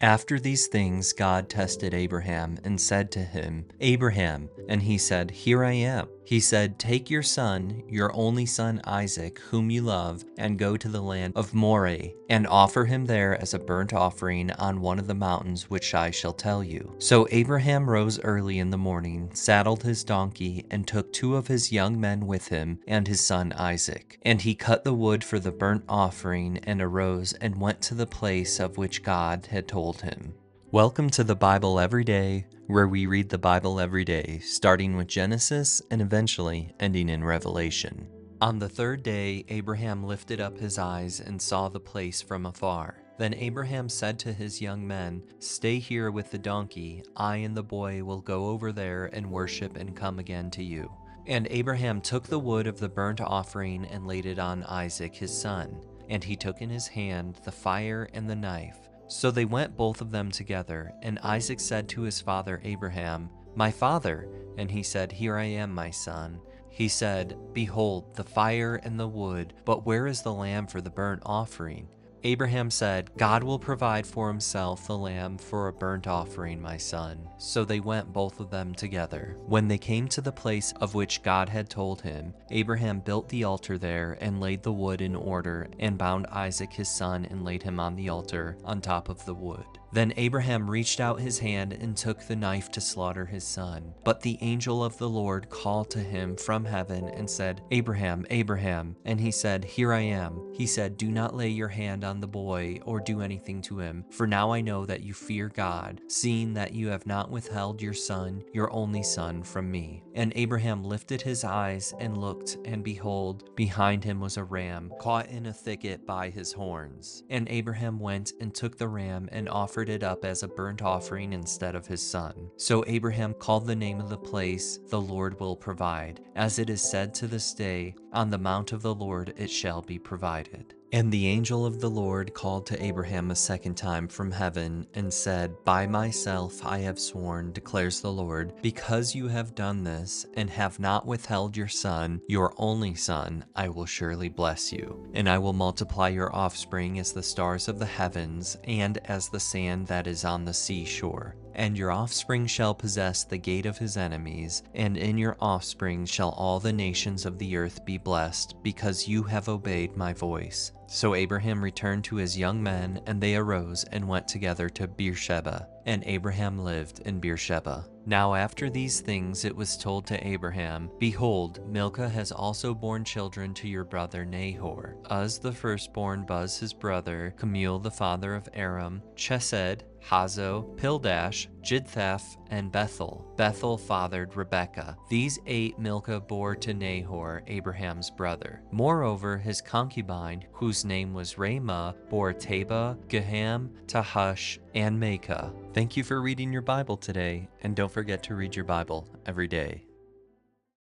After these things, God tested Abraham and said to him, Abraham, and he said, Here I am. He said, Take your son, your only son Isaac, whom you love, and go to the land of Moriah, and offer him there as a burnt offering on one of the mountains which I shall tell you. So Abraham rose early in the morning, saddled his donkey, and took 2 of his young men with him, and his son Isaac. And he cut the wood for the burnt offering, and arose and went to the place of which God had told him. Welcome to the Bible Every Day, where we read the Bible every day, starting with Genesis and eventually ending in Revelation. On the 3rd day, Abraham lifted up his eyes and saw the place from afar. Then Abraham said to his young men, Stay here with the donkey. I and the boy will go over there and worship and come again to you. And Abraham took the wood of the burnt offering and laid it on Isaac his son. And he took in his hand the fire and the knife. So they went both of them together. And Isaac said to his father Abraham, My father. And he said, Here I am, my son. He said, Behold, the fire and the wood, but where is the lamb for the burnt offering? Abraham said, God will provide for himself the lamb for a burnt offering, my son. So they went both of them together. When they came to the place of which God had told him, Abraham built the altar there and laid the wood in order, and bound Isaac his son and laid him on the altar on top of the wood. Then Abraham reached out his hand and took the knife to slaughter his son. But the angel of the Lord called to him from heaven and said, Abraham, Abraham. And he said, Here I am. He said, Do not lay your hand on the boy or do anything to him, for now I know that you fear God, seeing that you have not withheld your son, your only son, from me. And Abraham lifted his eyes and looked, and behold, behind him was a ram, caught in a thicket by his horns. And Abraham went and took the ram and offered it up as a burnt offering instead of his son. So Abraham called the name of the place, The Lord Will Provide. As it is said to this day, On the mount of the Lord it shall be provided. And the angel of the Lord called to Abraham a second time from heaven and said, By myself I have sworn, declares the Lord, because you have done this and have not withheld your son, your only son, I will surely bless you. And I will multiply your offspring as the stars of the heavens and as the sand that is on the seashore. And your offspring shall possess the gate of his enemies, and in your offspring shall all the nations of the earth be blessed, because you have obeyed my voice. So Abraham returned to his young men, and they arose and went together to Beersheba. And Abraham lived in Beersheba. Now after these things it was told to Abraham, Behold, Milcah has also borne children to your brother Nahor. Uz the firstborn, Buz his brother, Kemuel the father of Aram, Chesed, Hazo, Pildash, Jidthaph, and Bethel. Bethel fathered Rebekah. These 8 Milcah bore to Nahor, Abraham's brother. Moreover, his concubine, whose name was Ramah, bore Taba, Gaham, Tahush, and Maacah. Thank you for reading your Bible today, and don't forget to read your Bible every day.